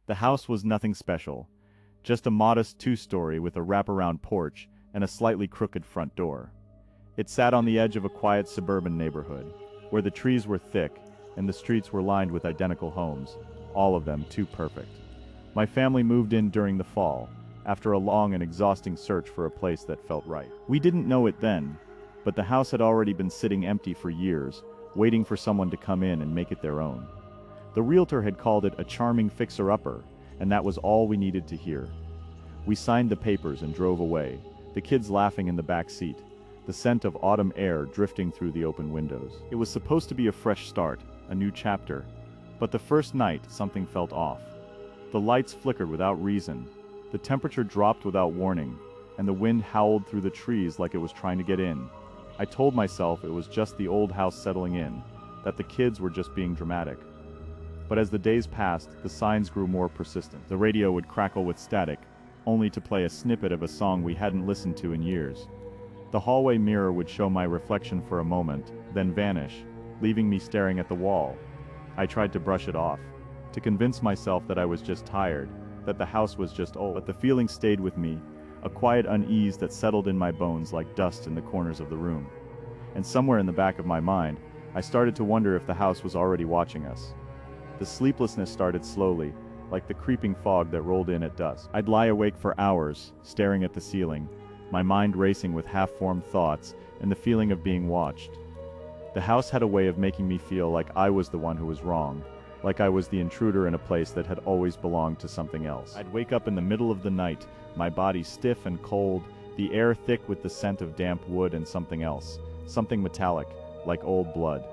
The house was nothing special, just a modest two-story with a wraparound porch and a slightly crooked front door. It sat on the edge of a quiet suburban neighborhood, where the trees were thick and the streets were lined with identical homes, all of them too perfect. My family moved in during the fall, after a long and exhausting search for a place that felt right. We didn't know it then, but the house had already been sitting empty for years, waiting for someone to come in and make it their own. The realtor had called it a charming fixer-upper, and that was all we needed to hear. We signed the papers and drove away, the kids laughing in the back seat, the scent of autumn air drifting through the open windows. It was supposed to be a fresh start, a new chapter, but the first night something felt off. The lights flickered without reason, the temperature dropped without warning, and the wind howled through the trees like it was trying to get in. I told myself it was just the old house settling in, that the kids were just being dramatic. But as the days passed, the signs grew more persistent. The radio would crackle with static, only to play a snippet of a song we hadn't listened to in years. The hallway mirror would show my reflection for a moment, then vanish, leaving me staring at the wall. I tried to brush it off, to convince myself that I was just tired, that the house was just old. But the feeling stayed with me, a quiet unease that settled in my bones like dust in the corners of the room. And somewhere in the back of my mind, I started to wonder if the house was already watching us. The sleeplessness started slowly, like the creeping fog that rolled in at dusk. I'd lie awake for hours, staring at the ceiling, my mind racing with half-formed thoughts and the feeling of being watched. The house had a way of making me feel like I was the one who was wrong, like I was the intruder in a place that had always belonged to something else. I'd wake up in the middle of the night, my body stiff and cold, the air thick with the scent of damp wood and something else, something metallic, like old blood.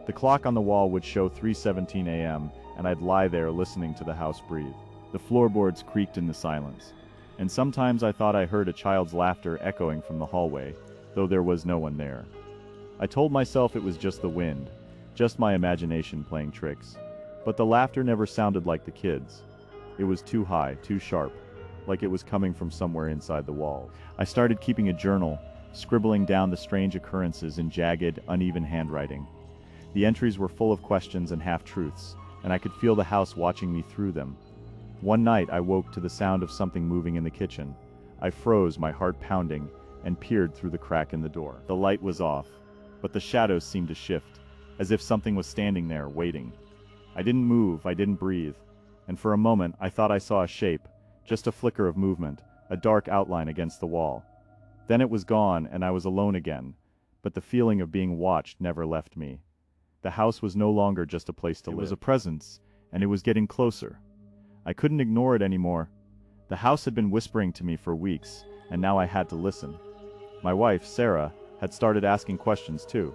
The clock on the wall would show 3:17 a.m., and I'd lie there listening to the house breathe. The floorboards creaked in the silence, and sometimes I thought I heard a child's laughter echoing from the hallway, though there was no one there. I told myself it was just the wind, just my imagination playing tricks. But the laughter never sounded like the kids. It was too high, too sharp, like it was coming from somewhere inside the walls. I started keeping a journal, scribbling down the strange occurrences in jagged, uneven handwriting. The entries were full of questions and half-truths, and I could feel the house watching me through them. One night I woke to the sound of something moving in the kitchen. I froze, my heart pounding, and peered through the crack in the door. The light was off, but the shadows seemed to shift, as if something was standing there, waiting. I didn't move, I didn't breathe, and for a moment I thought I saw a shape, just a flicker of movement, a dark outline against the wall. Then it was gone and I was alone again, but the feeling of being watched never left me. The house was no longer just a place to live. It was a presence, and it was getting closer. I couldn't ignore it anymore. The house had been whispering to me for weeks, and now I had to listen. My wife, Sarah, had started asking questions too.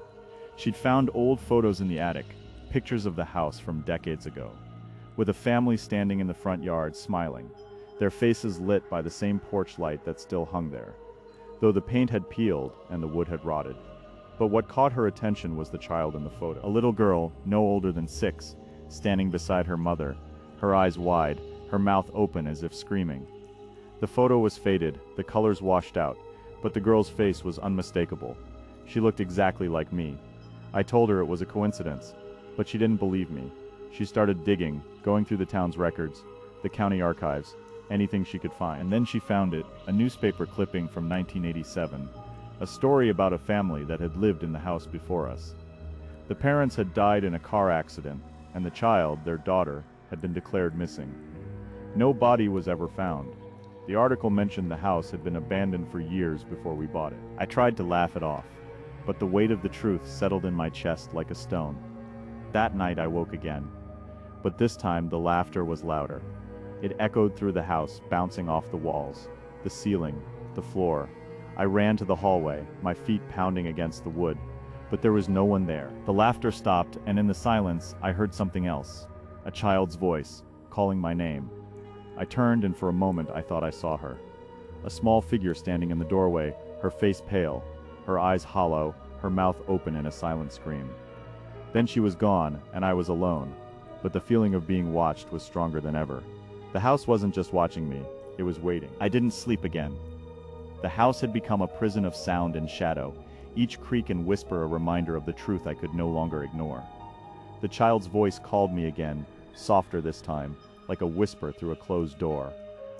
She'd found old photos in the attic, pictures of the house from decades ago, with a family standing in the front yard smiling, their faces lit by the same porch light that still hung there, though the paint had peeled and the wood had rotted. But what caught her attention was the child in the photo. A little girl, no older than 6, standing beside her mother, her eyes wide, her mouth open as if screaming. The photo was faded, the colors washed out, but the girl's face was unmistakable. She looked exactly like me. I told her it was a coincidence, but she didn't believe me. She started digging, going through the town's records, the county archives, anything she could find. And then she found it, a newspaper clipping from 1987. A story about a family that had lived in the house before us. The parents had died in a car accident, and the child, their daughter, had been declared missing. No body was ever found. The article mentioned the house had been abandoned for years before we bought it. I tried to laugh it off, but the weight of the truth settled in my chest like a stone. That night I woke again, but this time the laughter was louder. It echoed through the house, bouncing off the walls, the ceiling, the floor. I ran to the hallway, my feet pounding against the wood, but there was no one there. The laughter stopped, and in the silence, I heard something else. A child's voice, calling my name. I turned, and for a moment I thought I saw her. A small figure standing in the doorway, her face pale, her eyes hollow, her mouth open in a silent scream. Then she was gone, and I was alone, but the feeling of being watched was stronger than ever. The house wasn't just watching me, it was waiting. I didn't sleep again. The house had become a prison of sound and shadow, each creak and whisper a reminder of the truth I could no longer ignore. The child's voice called me again, softer this time, like a whisper through a closed door.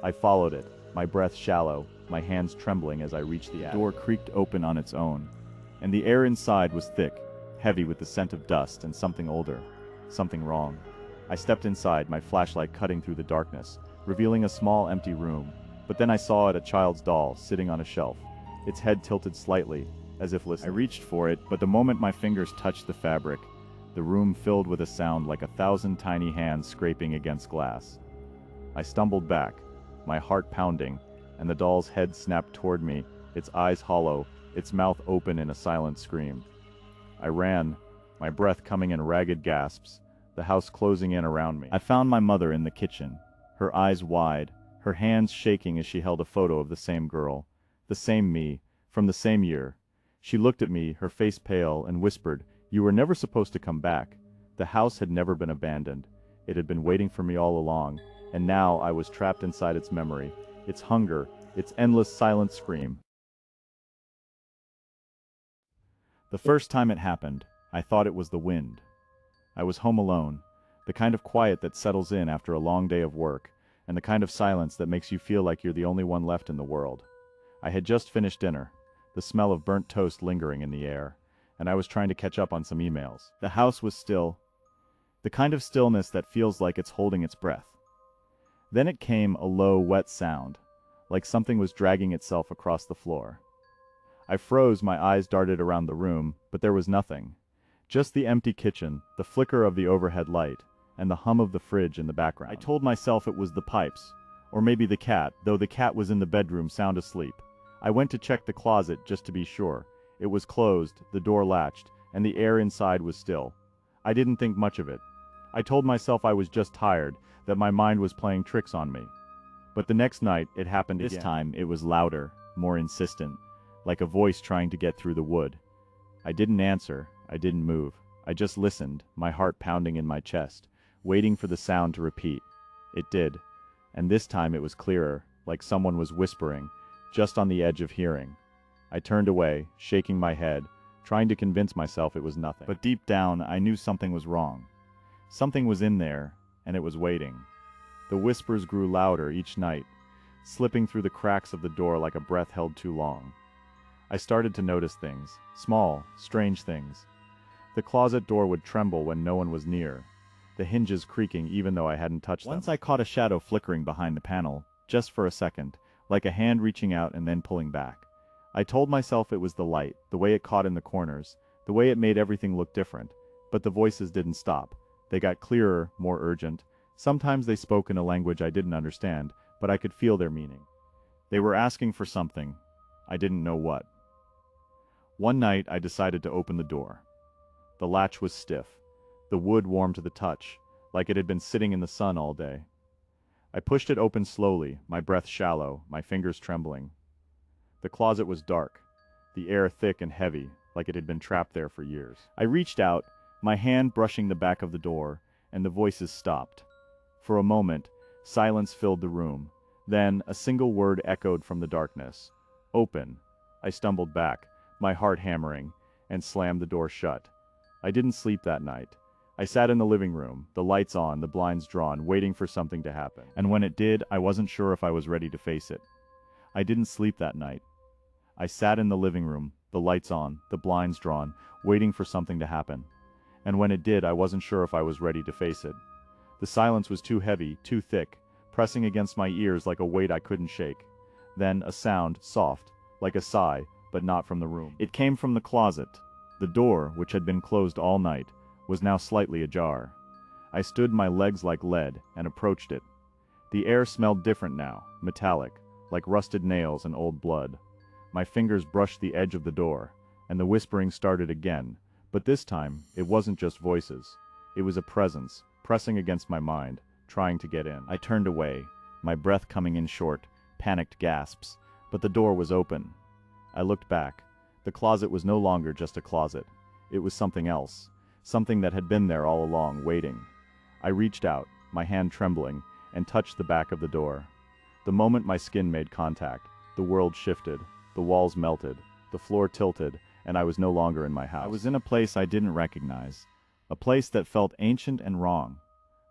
I followed it, my breath shallow, my hands trembling as I reached the attic. The door creaked open on its own, and the air inside was thick, heavy with the scent of dust and something older, something wrong. I stepped inside, my flashlight cutting through the darkness, revealing a small empty room, but then I saw it a child's doll sitting on a shelf, its head tilted slightly, as if listening. I reached for it, but the moment my fingers touched the fabric, the room filled with a sound like 1,000 tiny hands scraping against glass. I stumbled back, my heart pounding, and the doll's head snapped toward me, its eyes hollow, its mouth open in a silent scream. I ran, my breath coming in ragged gasps, the house closing in around me. I found my mother in the kitchen, her eyes wide, her hands shaking as she held a photo of the same girl, the same me, from the same year. She looked at me, her face pale, and whispered, "You were never supposed to come back." The house had never been abandoned. It had been waiting for me all along, and now I was trapped inside its memory, its hunger, its endless silent scream. The first time it happened, I thought it was the wind. I was home alone, the kind of quiet that settles in after a long day of work, and the kind of silence that makes you feel like you're the only one left in the world. I had just finished dinner, the smell of burnt toast lingering in the air, and I was trying to catch up on some emails. The house was still, the kind of stillness that feels like it's holding its breath. Then it came a low, wet sound, like something was dragging itself across the floor. I froze, my eyes darted around the room, but there was nothing. Just the empty kitchen, the flicker of the overhead light, and the hum of the fridge in the background. I told myself it was the pipes, or maybe the cat, though the cat was in the bedroom sound asleep. I went to check the closet just to be sure. It was closed, the door latched, and the air inside was still. I didn't think much of it. I told myself I was just tired, that my mind was playing tricks on me. But the next night, it happened again. This time, it was louder, more insistent, like a voice trying to get through the wood. I didn't answer, I didn't move. I just listened, my heart pounding in my chest, waiting for the sound to repeat. It did, and this time it was clearer, like someone was whispering, just on the edge of hearing. I turned away, shaking my head, trying to convince myself it was nothing. But deep down, I knew something was wrong. Something was in there, and it was waiting. The whispers grew louder each night, slipping through the cracks of the door like a breath held too long. I started to notice things, small, strange things. The closet door would tremble when no one was near, the hinges creaking even though I hadn't touched them. Once I caught a shadow flickering behind the panel, just for a second, like a hand reaching out and then pulling back. I told myself it was the light, the way it caught in the corners, the way it made everything look different. But the voices didn't stop. They got clearer, more urgent. Sometimes they spoke in a language I didn't understand, but I could feel their meaning. They were asking for something. I didn't know what. One night I decided to open the door. The latch was stiff, the wood warm to the touch, like it had been sitting in the sun all day. I pushed it open slowly, my breath shallow, my fingers trembling. The closet was dark, the air thick and heavy, like it had been trapped there for years. I reached out, my hand brushing the back of the door, and the voices stopped. For a moment, silence filled the room. Then, a single word echoed from the darkness. "Open." I stumbled back, my heart hammering, and slammed the door shut. I didn't sleep that night. I sat in the living room, the lights on, the blinds drawn, waiting for something to happen. And when it did, I wasn't sure if I was ready to face it. I didn't sleep that night. I sat in the living room, the lights on, the blinds drawn, waiting for something to happen. And when it did, I wasn't sure if I was ready to face it. The silence was too heavy, too thick, pressing against my ears like a weight I couldn't shake. Then a sound, soft, like a sigh, but not from the room. It came from the closet. The door, which had been closed all night, was now slightly ajar. I stood my legs like lead and approached it. The air smelled different now, metallic, like rusted nails and old blood. My fingers brushed the edge of the door, and the whispering started again, but this time it wasn't just voices. It was a presence, pressing against my mind, trying to get in. I turned away, my breath coming in short, panicked gasps, but the door was open. I looked back. The closet was no longer just a closet. It was something else, something that had been there all along, waiting. I reached out, my hand trembling, and touched the back of the door. The moment my skin made contact, the world shifted, the walls melted, the floor tilted, and I was no longer in my house. I was in a place I didn't recognize, a place that felt ancient and wrong.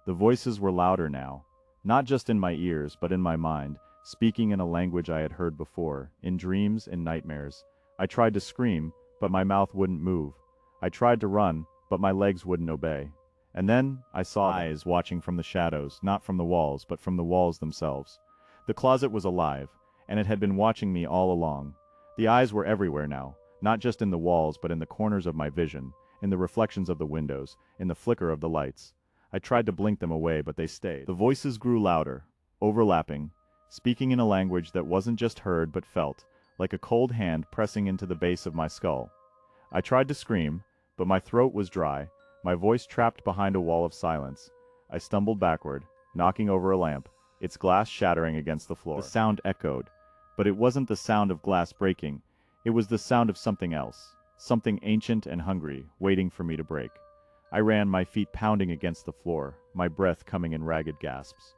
The voices were louder now, Not just in my ears, but in my mind, speaking in a language I had heard before, in dreams, in nightmares. I tried to scream, but my mouth wouldn't move. I tried to run, but my legs wouldn't obey. And then, I saw eyes watching from the shadows, not from the walls, but from the walls themselves. The closet was alive, and it had been watching me all along. The eyes were everywhere now, not just in the walls, but in the corners of my vision, in the reflections of the windows, in the flicker of the lights. I tried to blink them away, but they stayed. The voices grew louder, overlapping, speaking in a language that wasn't just heard but felt, like a cold hand pressing into the base of my skull. I tried to scream, but my throat was dry, my voice trapped behind a wall of silence. I stumbled backward, knocking over a lamp, its glass shattering against the floor. The sound echoed, but it wasn't the sound of glass breaking. It was the sound of something else, something ancient and hungry, waiting for me to break. I ran, my feet pounding against the floor, my breath coming in ragged gasps.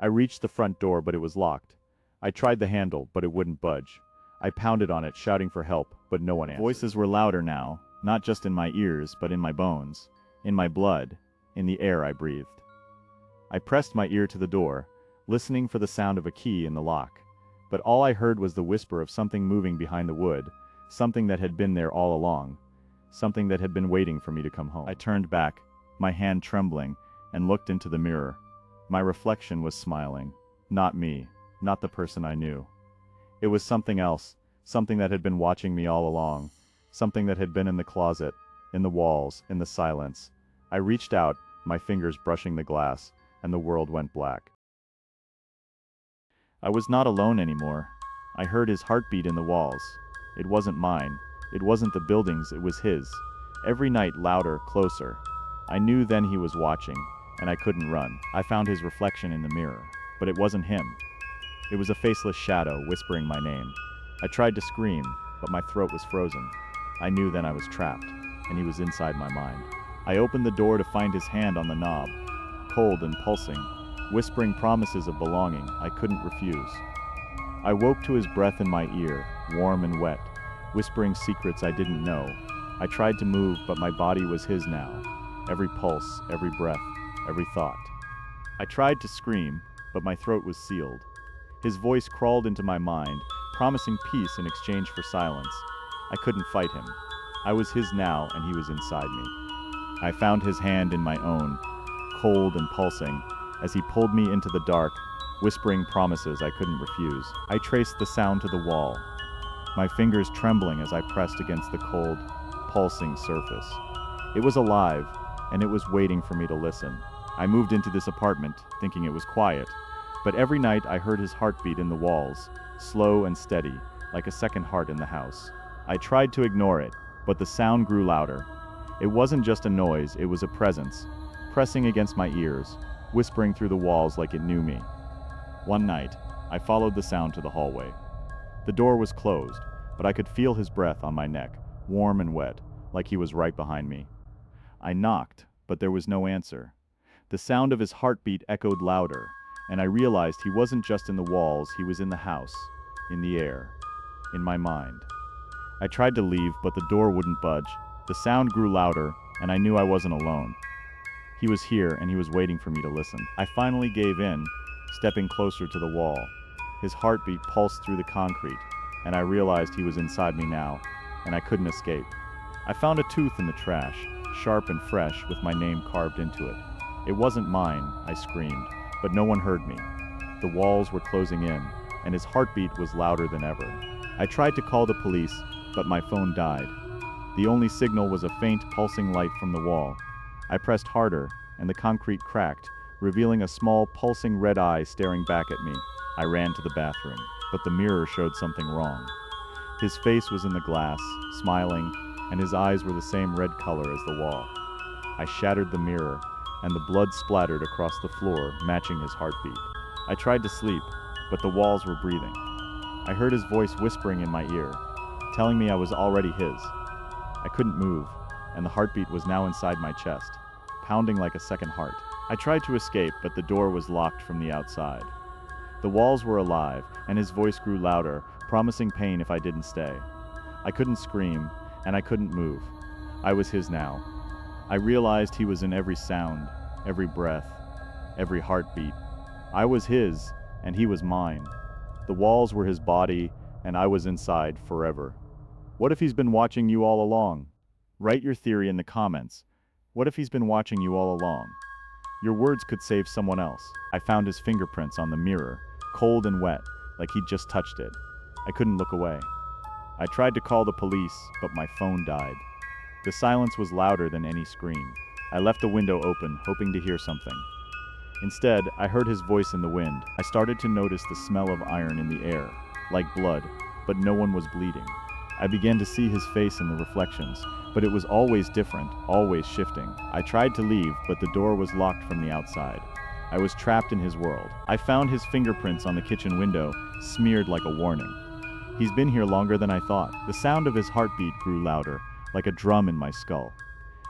I reached the front door, but it was locked. I tried the handle, but it wouldn't budge. I pounded on it, shouting for help, but no one answered. Voices were louder now, not just in my ears, but in my bones, in my blood, in the air I breathed. I pressed my ear to the door, listening for the sound of a key in the lock. But all I heard was the whisper of something moving behind the wood, something that had been there all along, something that had been waiting for me to come home. I turned back, my hand trembling, and looked into the mirror. My reflection was smiling. Not me, not the person I knew. It was something else, something that had been watching me all along, something that had been in the closet, in the walls, in the silence. I reached out, my fingers brushing the glass, and the world went black. I was not alone anymore. I heard his heartbeat in the walls. It wasn't mine. It wasn't the buildings, it was his. Every night louder, closer. I knew then he was watching, and I couldn't run. I found his reflection in the mirror, but it wasn't him. It was a faceless shadow whispering my name. I tried to scream, but my throat was frozen. I knew then I was trapped, and he was inside my mind. I opened the door to find his hand on the knob, cold and pulsing, whispering promises of belonging I couldn't refuse. I woke to his breath in my ear, warm and wet, whispering secrets I didn't know. I tried to move, but my body was his now. Every pulse, every breath, every thought. I tried to scream, but my throat was sealed. His voice crawled into my mind, promising peace in exchange for silence. I couldn't fight him. I was his now, and he was inside me. I found his hand in my own, cold and pulsing, as he pulled me into the dark, whispering promises I couldn't refuse. I traced the sound to the wall, my fingers trembling as I pressed against the cold, pulsing surface. It was alive, and it was waiting for me to listen. I moved into this apartment, thinking it was quiet, but every night I heard his heartbeat in the walls, slow and steady, like a second heart in the house. I tried to ignore it, but the sound grew louder. It wasn't just a noise, it was a presence, pressing against my ears, whispering through the walls like it knew me. One night, I followed the sound to the hallway. The door was closed, but I could feel his breath on my neck, warm and wet, like he was right behind me. I knocked, but there was no answer. The sound of his heartbeat echoed louder, and I realized he wasn't just in the walls, he was in the house, in the air, in my mind. I tried to leave, but the door wouldn't budge. The sound grew louder, and I knew I wasn't alone. He was here, and he was waiting for me to listen. I finally gave in, stepping closer to the wall. His heartbeat pulsed through the concrete, and I realized he was inside me now, and I couldn't escape. I found a tooth in the trash, sharp and fresh, with my name carved into it. It wasn't mine, I screamed, but no one heard me. The walls were closing in, and his heartbeat was louder than ever. I tried to call the police, but my phone died. The only signal was a faint, pulsing light from the wall. I pressed harder, and the concrete cracked, revealing a small, pulsing red eye staring back at me. I ran to the bathroom, but the mirror showed something wrong. His face was in the glass, smiling, and his eyes were the same red color as the wall. I shattered the mirror, and the blood splattered across the floor, matching his heartbeat. I tried to sleep, but the walls were breathing. I heard his voice whispering in my ear, telling me I was already his. I couldn't move, and the heartbeat was now inside my chest, pounding like a second heart. I tried to escape, but the door was locked from the outside. The walls were alive, and his voice grew louder, promising pain if I didn't stay. I couldn't scream, and I couldn't move. I was his now. I realized he was in every sound, every breath, every heartbeat. I was his, and he was mine. The walls were his body, and I was inside forever. What if he's been watching you all along? Write your theory in the comments. What if he's been watching you all along? Your words could save someone else. I found his fingerprints on the mirror, cold and wet, like he'd just touched it. I couldn't look away. I tried to call the police, but my phone died. The silence was louder than any scream. I left the window open, hoping to hear something. Instead, I heard his voice in the wind. I started to notice the smell of iron in the air, like blood, but no one was bleeding. I began to see his face in the reflections, but it was always different, always shifting. I tried to leave, but the door was locked from the outside. I was trapped in his world. I found his fingerprints on the kitchen window, smeared like a warning. He's been here longer than I thought. The sound of his heartbeat grew louder, like a drum in my skull.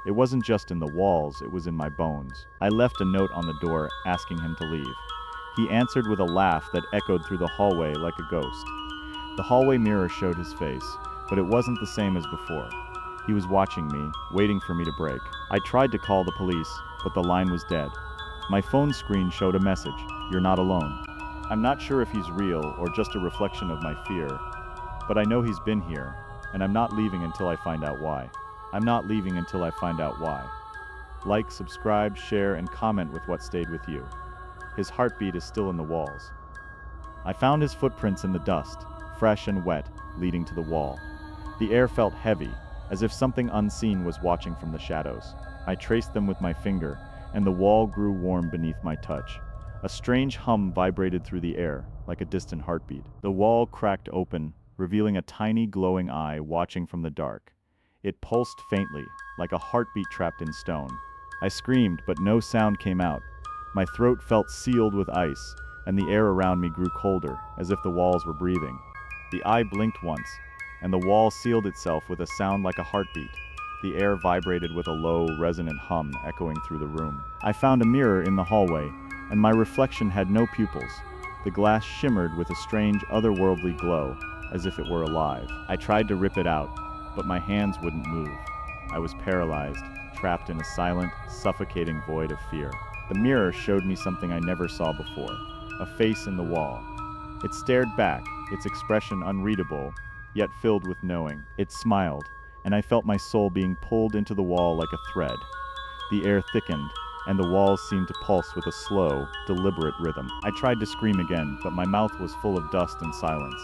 It wasn't just in the walls, it was in my bones. I left a note on the door asking him to leave. He answered with a laugh that echoed through the hallway like a ghost. The hallway mirror showed his face, but it wasn't the same as before. He was watching me, waiting for me to break. I tried to call the police, but the line was dead. My phone screen showed a message: "You're not alone." I'm not sure if he's real or just a reflection of my fear, but I know he's been here, and I'm not leaving until I find out why. I'm not leaving until I find out why. Like, subscribe, share, and comment with what stayed with you. His heartbeat is still in the walls. I found his footprints in the dust, fresh and wet, leading to the wall. The air felt heavy, as if something unseen was watching from the shadows. I traced them with my finger, and the wall grew warm beneath my touch. A strange hum vibrated through the air, like a distant heartbeat. The wall cracked open, revealing a tiny glowing eye watching from the dark. It pulsed faintly, like a heartbeat trapped in stone. I screamed, but no sound came out. My throat felt sealed with ice, and the air around me grew colder, as if the walls were breathing. The eye blinked once, and the wall sealed itself with a sound like a heartbeat. The air vibrated with a low, resonant hum echoing through the room. I found a mirror in the hallway, and my reflection had no pupils. The glass shimmered with a strange, otherworldly glow, as if it were alive. I tried to rip it out, but my hands wouldn't move. I was paralyzed, trapped in a silent, suffocating void of fear. The mirror showed me something I never saw before, a face in the wall. It stared back, its expression unreadable, yet filled with knowing. It smiled, and I felt my soul being pulled into the wall like a thread. The air thickened, and the walls seemed to pulse with a slow, deliberate rhythm. I tried to scream again, but my mouth was full of dust and silence.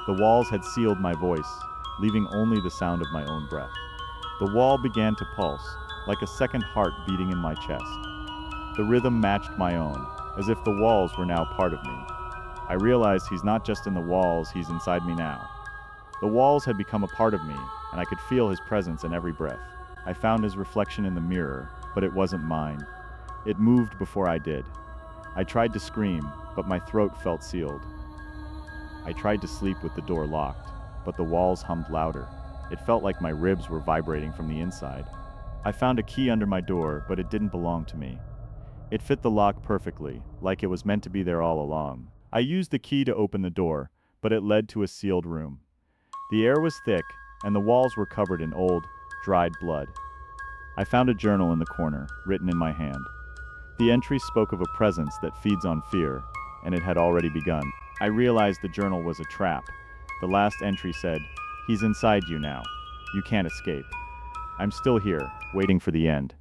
The walls had sealed my voice, leaving only the sound of my own breath. The wall began to pulse, like a second heart beating in my chest. The rhythm matched my own, as if the walls were now part of me. I realized he's not just in the walls, he's inside me now. The walls had become a part of me, and I could feel his presence in every breath. I found his reflection in the mirror, but it wasn't mine. It moved before I did. I tried to scream, but my throat felt sealed. I tried to sleep with the door locked, but the walls hummed louder. It felt like my ribs were vibrating from the inside. I found a key under my door, but it didn't belong to me. It fit the lock perfectly, like it was meant to be there all along. I used the key to open the door, but it led to a sealed room. The air was thick, and the walls were covered in old, dried blood. I found a journal in the corner, written in my hand. The entry spoke of a presence that feeds on fear, and it had already begun. I realized the journal was a trap. The last entry said, "He's inside you now. You can't escape." I'm still here, waiting for the end.